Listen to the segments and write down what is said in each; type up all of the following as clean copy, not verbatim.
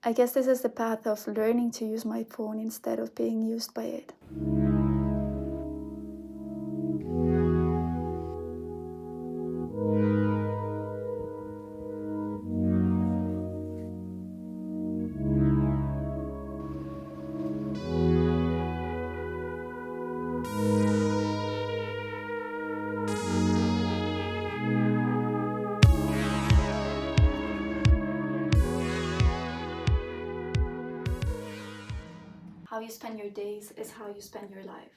I guess this is the path of learning to use my phone instead of being used by it. How you spend your days is how you spend your life.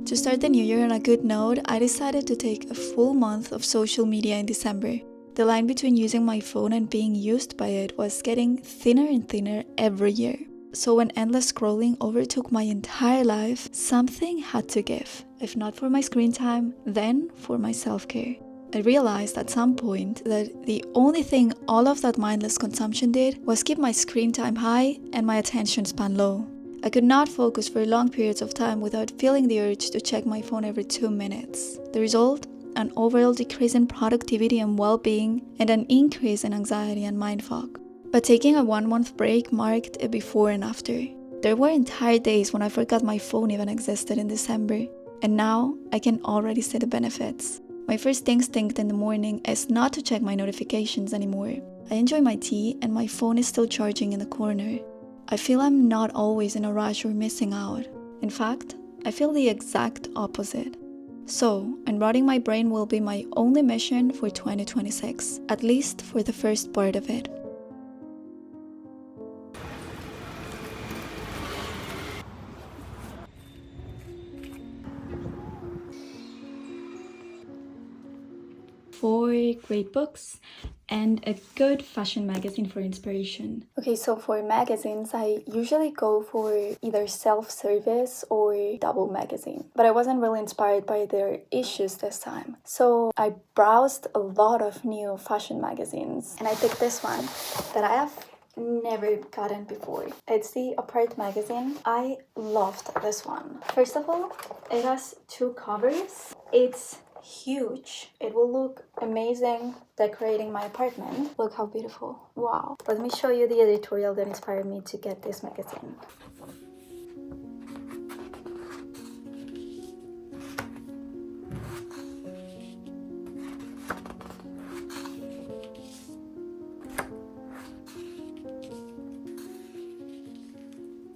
To start the new year on a good note, I decided to take a full month of social media in December. The line between using my phone and being used by it was getting thinner and thinner every year. So when endless scrolling overtook my entire life, something had to give. If not for my screen time, then for my self-care. I realized at some point that the only thing all of that mindless consumption did was keep my screen time high and my attention span low. I could not focus for long periods of time without feeling the urge to check my phone every 2 minutes. The result? An overall decrease in productivity and well-being, and an increase in anxiety and mind fog. But taking a 1-month break marked a before and after. There were entire days when I forgot my phone even existed in December, and now I can already see the benefits. My first instinct in the morning is not to check my notifications anymore. I enjoy my tea and my phone is still charging in the corner. I feel I'm not always in a rush or missing out. In fact, I feel the exact opposite. So, enrotting my brain will be my only mission for 2026, at least for the first part of it. Four great books and a good fashion magazine for inspiration. Okay, so for magazines, I usually go for either self-service or double magazine, but I wasn't really inspired by their issues this time. So I browsed a lot of new fashion magazines and I picked this one that I have never gotten before. It's the Apart magazine. I loved this one. First of all, it has 2 covers. It's huge. It will look amazing decorating my apartment. Look how beautiful. Wow. Let me show you the editorial that inspired me to get this magazine.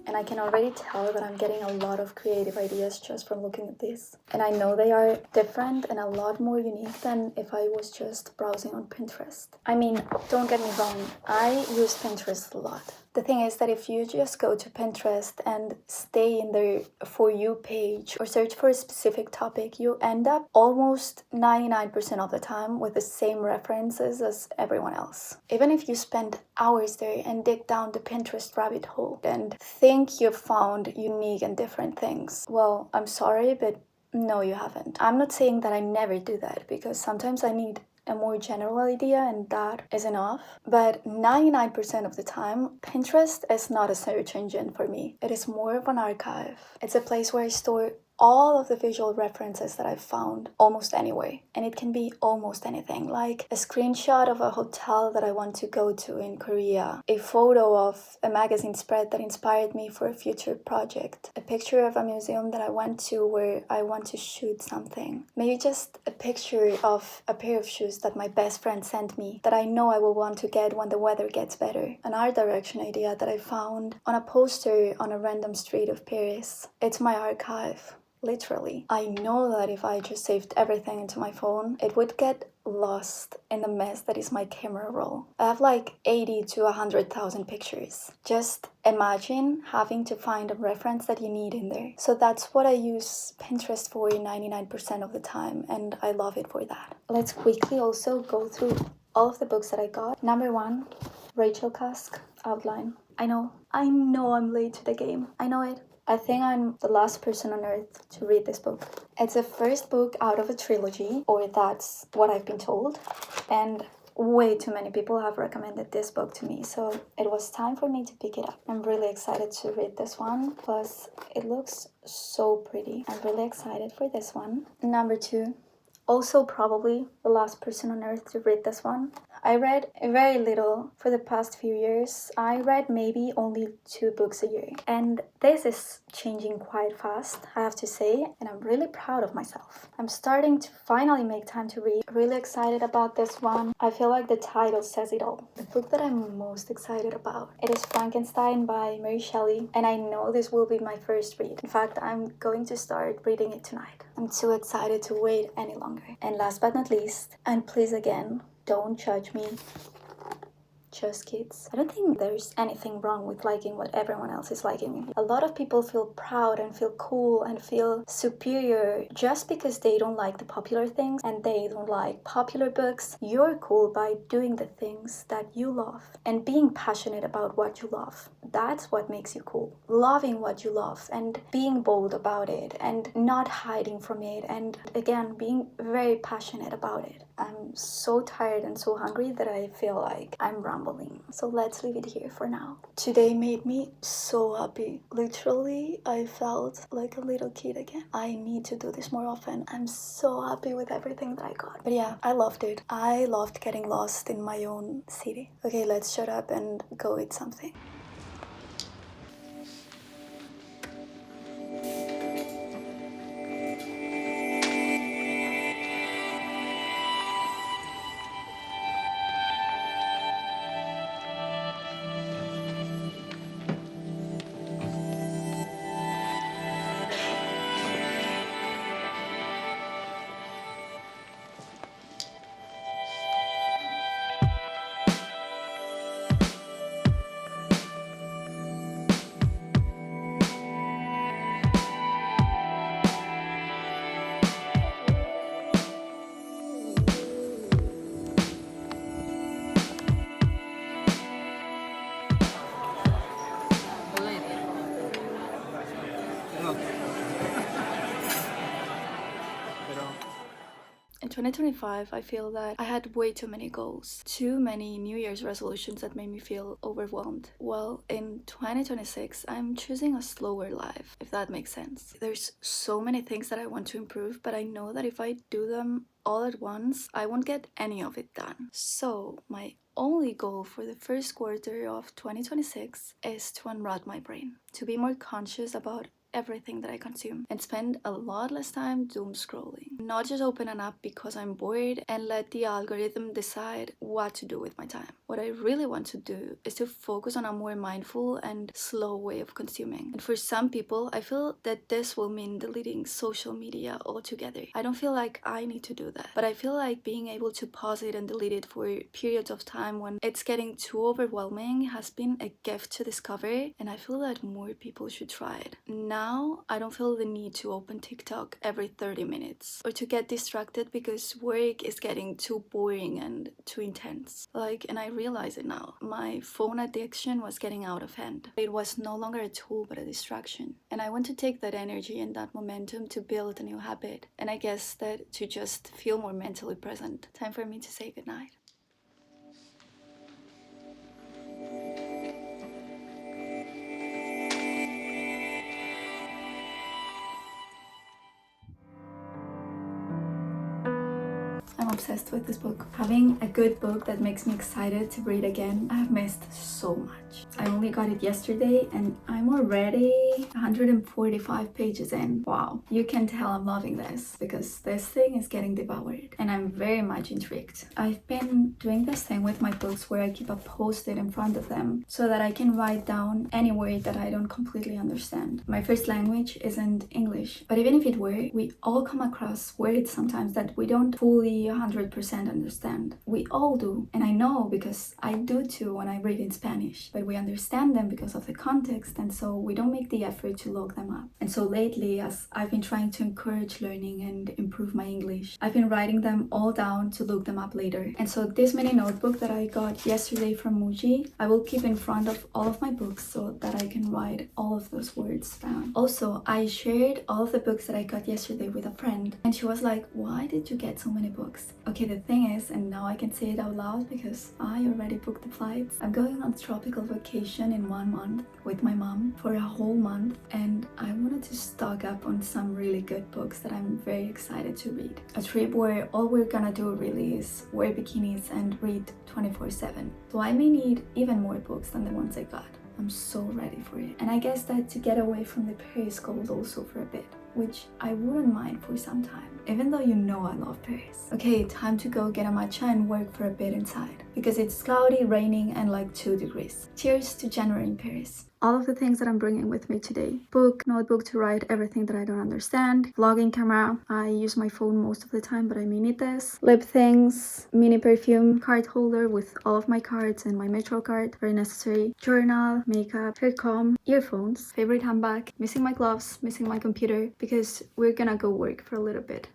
And I can already tell that I'm getting a lot of creative ideas just from looking at this. And I know they are different and a lot more unique than if I was just browsing on Pinterest. I mean, don't get me wrong, I use Pinterest a lot. The thing is that if you just go to Pinterest and stay in their For You page or search for a specific topic, you end up almost 99% of the time with the same references as everyone else. Even if you spend hours there and dig down the Pinterest rabbit hole and think you've found unique and different things, well, I'm sorry, but no, you haven't. I'm not saying that I never do that, because sometimes I need a more general idea and that is enough. But 99% of the time, Pinterest is not a search engine for me. It is more of an archive. It's a place where I store all of the visual references that I've found almost anywhere. And it can be almost anything, like a screenshot of a hotel that I want to go to in Korea, a photo of a magazine spread that inspired me for a future project, a picture of a museum that I went to where I want to shoot something, maybe just a picture of a pair of shoes that my best friend sent me that I know I will want to get when the weather gets better, an art direction idea that I found on a poster on a random street of Paris. It's my archive. Literally. I know that if I just saved everything into my phone, it would get lost in the mess that is my camera roll. I have like 80 to 100,000 pictures. Just imagine having to find a reference that you need in there. So that's what I use Pinterest for 99% of the time, and I love it for that. Let's quickly also go through all of the books that I got. Number 1, Rachel Cusk, Outline. I know I'm late to the game. I know it. I think I'm the last person on earth to read this book. It's the first book out of a trilogy, or that's what I've been told, and way too many people have recommended this book to me, so it was time for me to pick it up. I'm really excited to read this one, plus it looks so pretty. I'm really excited for this one. Number 2, Also probably the last person on earth to read this one. I read very little for the past few years. I read maybe only 2 books a year. And this is changing quite fast, I have to say, and I'm really proud of myself. I'm starting to finally make time to read. Really excited about this one. I feel like the title says it all. The book that I'm most excited about, it is Frankenstein by Mary Shelley, and I know this will be my first read. In fact, I'm going to start reading it tonight. I'm too excited to wait any longer. And last but not least, and please again, don't judge me, just kids. I don't think there's anything wrong with liking what everyone else is liking. A lot of people feel proud and feel cool and feel superior just because they don't like the popular things and they don't like popular books. You're cool by doing the things that you love and being passionate about what you love. That's what makes you cool. Loving what you love and being bold about it and not hiding from it, and again, being very passionate about it. I'm so tired and so hungry that I feel like I'm rambling. So let's leave it here for now. Today made me so happy. Literally, I felt like a little kid again. I need to do this more often. I'm so happy with everything that I got. But yeah, I loved it. I loved getting lost in my own city. Okay, let's shut up and go eat something. In 2025, I feel that I had way too many goals, too many New Year's resolutions that made me feel overwhelmed. Well, in 2026, I'm choosing a slower life, if that makes sense. There's so many things that I want to improve, but I know that if I do them all at once, I won't get any of it done. So, my only goal for the first quarter of 2026 is to unrot my brain, to be more conscious about everything that I consume and spend a lot less time doom scrolling. Not just open an app because I'm bored and let the algorithm decide what to do with my time. What I really want to do is to focus on a more mindful and slow way of consuming. And for some people, I feel that this will mean deleting social media altogether. I don't feel like I need to do that, but I feel like being able to pause it and delete it for periods of time when it's getting too overwhelming has been a gift to discover, and I feel that more people should try it. Now, I don't feel the need to open TikTok every 30 minutes or to get distracted because work is getting too boring and too intense. And I realize it now. My phone addiction was getting out of hand. It was no longer a tool but a distraction. And I want to take that energy and that momentum to build a new habit. And I guess that to just feel more mentally present. Time for me to say goodnight. I'm obsessed with this book. Having a good book that makes me excited to read again, I have missed so much. I only got it yesterday and I'm already 145 pages in. Wow, you can tell I'm loving this because this thing is getting devoured and I'm very much intrigued. I've been doing this thing with my books where I keep a post-it in front of them so that I can write down any word that I don't completely understand. My first language isn't English, but even if it were, we all come across words sometimes that we don't fully 100% understand. We all do, and I know because I do too when I read in Spanish, but we understand them because of the context, and so we don't make the effort to look them up. And so lately, as I've been trying to encourage learning and improve my English, I've been writing them all down to look them up later. And so this mini notebook that I got yesterday from Muji, I will keep in front of all of my books so that I can write all of those words down. Also, I shared all of the books that I got yesterday with a friend, and she was like, "Why did you get so many books?" Okay, the thing is, and now I can say it out loud because I already booked the flights, I'm going on tropical vacation vacation in 1 month with my mom for a whole month, and I wanted to stock up on some really good books that I'm very excited to read. A trip where all we're gonna do really is wear bikinis and read 24/7. So I may need even more books than the ones I got. I'm so ready for it. And I guess that to get away from the Paris cold also for a bit, which I wouldn't mind for some time, even though you know I love Paris. Okay, time to go get a matcha and work for a bit inside, because it's cloudy, raining, and like 2 degrees. Cheers to January in Paris. All of the things that I'm bringing with me today: book, notebook to write everything that I don't understand, vlogging camera, I use my phone most of the time but I may need this, lip things, mini perfume, card holder with all of my cards and my metro card, very necessary, journal, makeup, hair comb, earphones, favorite handbag, missing my gloves, missing my computer, because we're gonna go work for a little bit.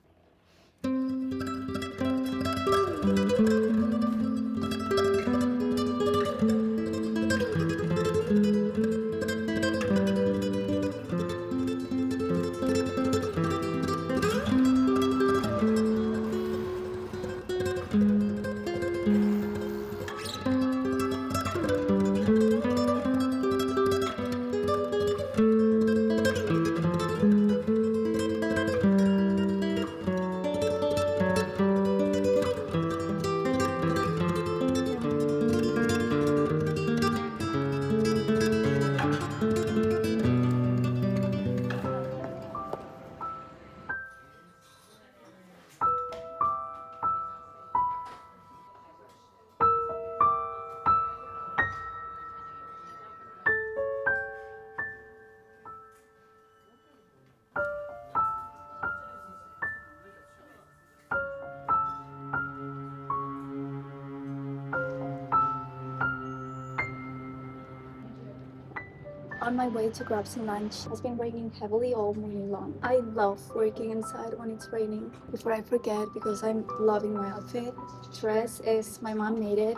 On my way to grab some lunch. It's been raining heavily all morning long. I love working inside when it's raining. Before I forget, because I'm loving my outfit. Dress is my mom made it.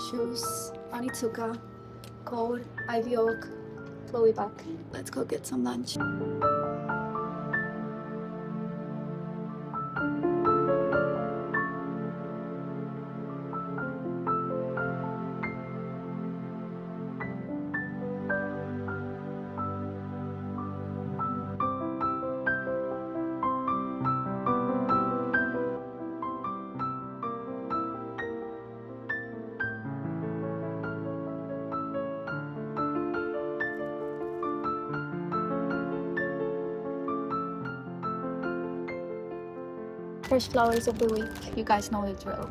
Shoes, Onitsuka, coat, ivy oak, flowy back. Let's go get some lunch. Fresh flowers of the week. You guys know the drill.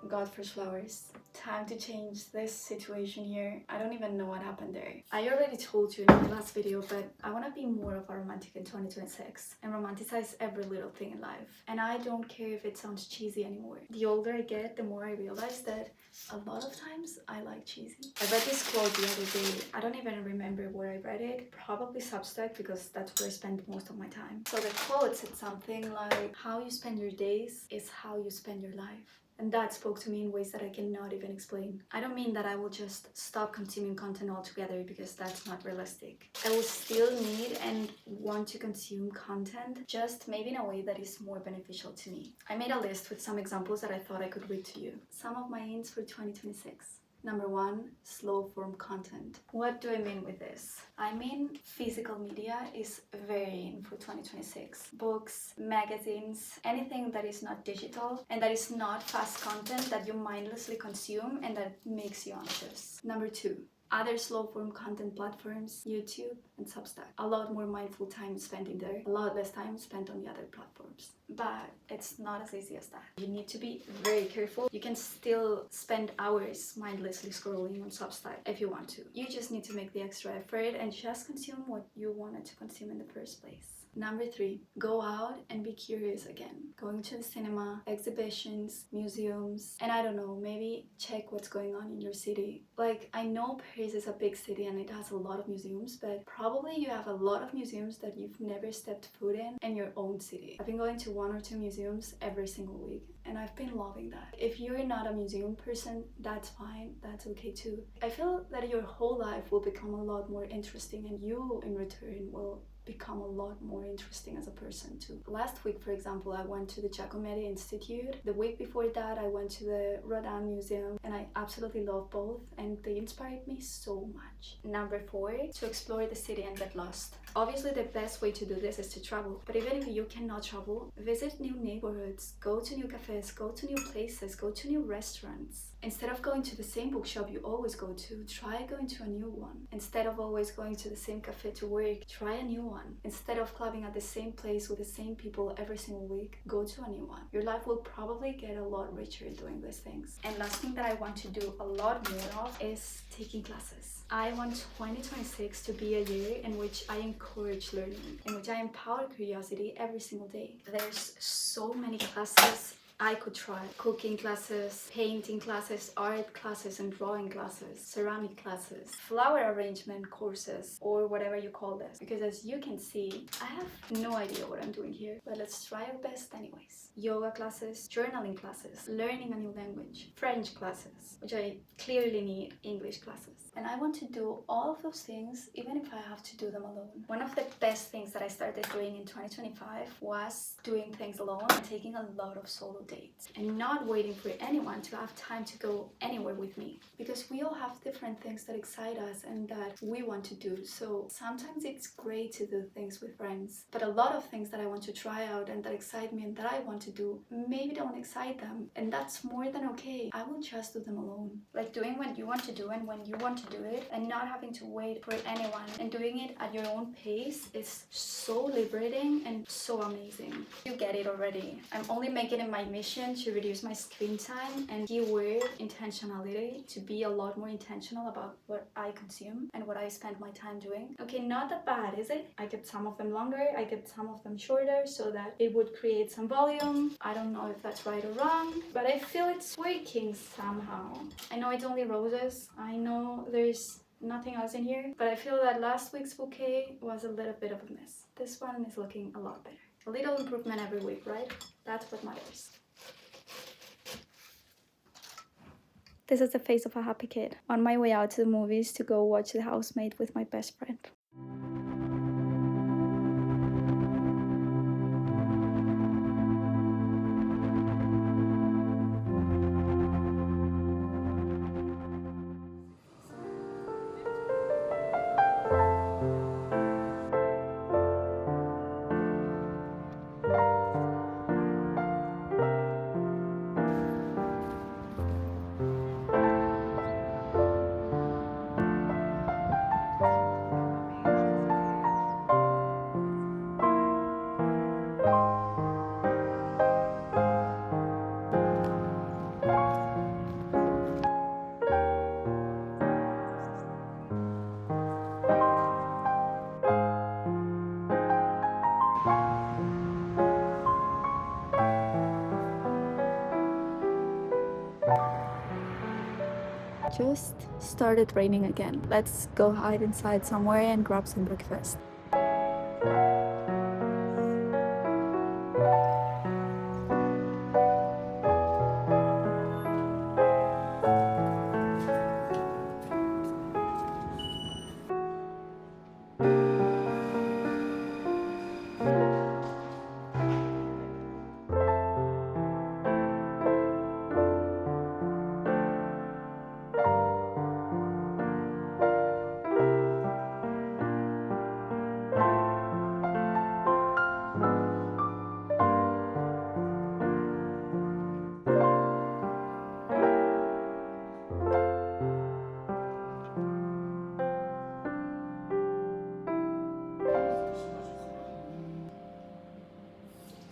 Got fresh flowers. Time to change this situation here. I don't even know what happened there. I already told you in my last video, but I want to be more of a romantic in 2026 and romanticize every little thing in life. And I don't care if it sounds cheesy anymore. The older I get, the more I realize that a lot of times I like cheesy. I read this quote the other day. I don't even remember where I read it. Probably Substack, because that's where I spend most of my time. So the quote said something like, how you spend your days is how you spend your life. And that spoke to me in ways that I cannot even explain. I don't mean that I will just stop consuming content altogether, because that's not realistic. I will still need and want to consume content, just maybe in a way that is more beneficial to me. I made a list with some examples that I thought I could read to you. Some of my aims for 2026. Number 1, slow form content. What do I mean with this? I mean physical media is very in for 2026. Books, magazines, anything that is not digital and that is not fast content that you mindlessly consume and that makes you anxious. Number 2, other slow form content platforms, YouTube and Substack. A lot more mindful time spent there, a lot less time spent on the other platforms. But it's not as easy as that. You need to be very careful. You can still spend hours mindlessly scrolling on Substack if you want to. You just need to make the extra effort and just consume what you wanted to consume in the first place. Number 3, go out and be curious again. Going to the cinema, exhibitions, museums, and I don't know, maybe check what's going on in your city. Like, I know Paris is a big city and it has a lot of museums, but probably you have a lot of museums that you've never stepped foot in your own city. I've been going to 1 or 2 museums every single week, and I've been loving that. If you're not a museum person, that's fine, that's okay too. I feel that your whole life will become a lot more interesting, and you in return will become a lot more interesting as a person too. Last week, for example, I went to the Giacometti Institute. The week before that, I went to the Rodin Museum, and I absolutely love both, and they inspired me so much. Number 4, to explore the city and get lost. Obviously, the best way to do this is to travel, but even if you cannot travel, visit new neighborhoods, go to new cafes, go to new places, go to new restaurants. Instead of going to the same bookshop you always go to, try going to a new one. Instead of always going to the same cafe to work, try a new one. Instead of clubbing at the same place with the same people every single week, go to a new one. Your life will probably get a lot richer doing these things. And last thing that I want to do a lot more of is taking classes. I want 2026 to be a year in which I encourage learning, in which I empower curiosity every single day. There's so many classes I could try. Cooking classes, painting classes, art classes and drawing classes, ceramic classes, flower arrangement courses, or whatever you call this. Because as you can see, I have no idea what I'm doing here, but let's try our best anyways. Yoga classes, journaling classes, learning a new language, French classes, which I clearly need, English classes. And I want to do all of those things even if I have to do them alone. One of the best things that I started doing in 2025 was doing things alone and taking a lot of solo dates and not waiting for anyone to have time to go anywhere with me, because we all have different things that excite us and that we want to do. So sometimes it's great to do things with friends, but a lot of things that I want to try out and that excite me and that I want to do maybe don't excite them, and that's more than okay. I will just do them alone. Like doing what you want to do and when you want to do it, and not having to wait for anyone, and doing it at your own pace is so liberating and so amazing. You get it already. I'm only making it my mission to reduce my screen time, and keyword intentionality, to be a lot more intentional about what I consume and what I spend my time doing. Okay, not that bad, is it? I kept some of them longer, I kept some of them shorter so that it would create some volume. I don't know if that's right or wrong, but I feel it's working somehow. I know it's only roses, I know there's nothing else in here, but I feel that last week's bouquet was a little bit of a mess. This one is looking a lot better. A little improvement every week, right? That's what matters. This is the face of a happy kid on my way out to the movies to go watch The Housemaid with my best friend. Just started raining again. Let's go hide inside somewhere and grab some breakfast.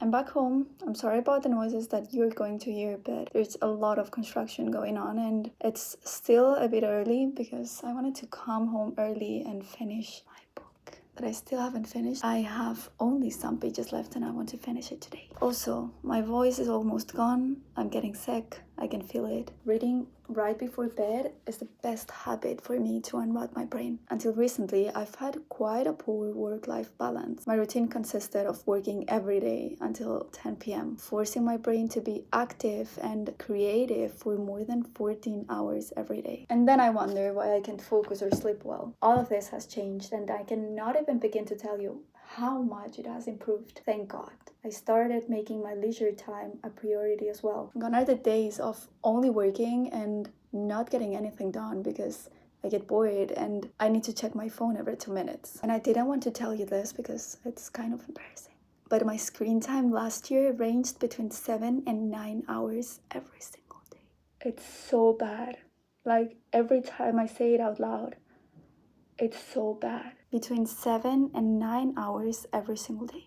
I'm back home. I'm sorry about the noises that you're going to hear, but there's a lot of construction going on and it's still a bit early because I wanted to come home early and finish my book. that I still haven't finished. I have only some pages left and I want to finish it today. Also, my voice is almost gone. I'm getting sick. I can feel it. Reading right before bed is the best habit for me to unrot my brain. Until recently, I've had quite a poor work-life balance. My routine consisted of working every day until 10 p.m., forcing my brain to be active and creative for more than 14 hours every day. And then I wonder why I can't focus or sleep well. All of this has changed and I cannot even begin to tell you how much it has improved. Thank God. I started making my leisure time a priority as well. Gone are the days of only working and not getting anything done because I get bored and I need to check my phone every 2 minutes. And I didn't want to tell you this because it's kind of embarrassing. But my screen time last year ranged between 7 and 9 hours every single day. It's so bad. Like every time I say it out loud, it's so bad. Between 7 and 9 hours every single day.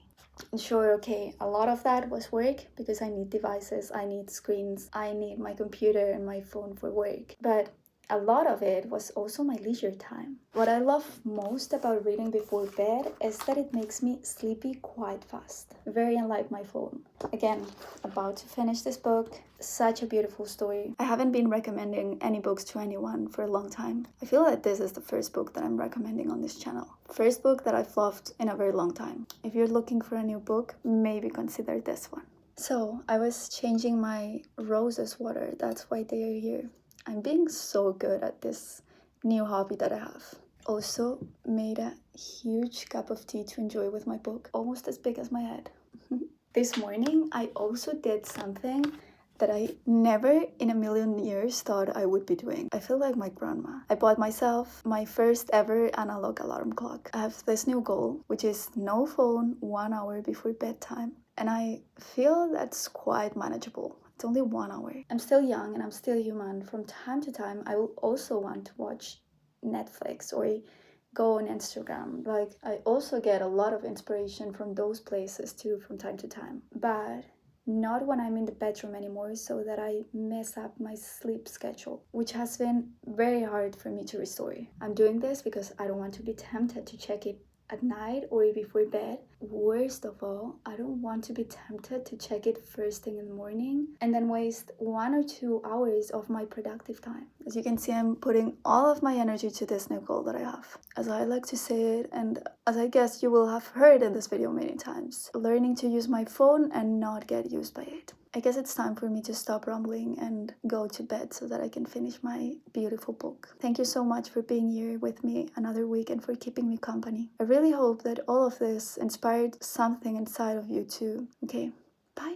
Sure, okay, a lot of that was work because I need devices, I need screens, I need my computer and my phone for work. But a lot of it was also my leisure time. What I love most about reading before bed is that it makes me sleepy quite fast. Very unlike my phone. Again, about to finish this book. Such a beautiful story. I haven't been recommending any books to anyone for a long time. I feel that this is the first book that I'm recommending on this channel. First book that I've loved in a very long time. If you're looking for a new book, maybe consider this one. So, I was changing my roses water. That's why they are here. I'm being so good at this new hobby that I have. Also made a huge cup of tea to enjoy with my book, almost as big as my head. This morning, I also did something that I never in a million years thought I would be doing. I feel like my grandma. I bought myself my first ever analog alarm clock. I have this new goal, which is no phone 1 hour before bedtime. And I feel that's quite manageable. It's only 1 hour. I'm still young and I'm still human. From time to time, I will also want to watch Netflix or go on Instagram. Like, I also get a lot of inspiration from those places too from time to time. But not when I'm in the bedroom anymore, so that I mess up my sleep schedule, which has been very hard for me to restore. I'm doing this because I don't want to be tempted to check it at night or before bed. Worst of all, I don't want to be tempted to check it first thing in the morning and then waste 1 or 2 hours of my productive time. As you can see, I'm putting all of my energy to this new goal that I have. As I like to say it, and as I guess you will have heard in this video many times, learning to use my phone and not get used by it. I guess it's time for me to stop rambling and go to bed so that I can finish my beautiful book. Thank you so much for being here with me another week and for keeping me company. I really hope that all of this inspired something inside of you too. Okay, bye.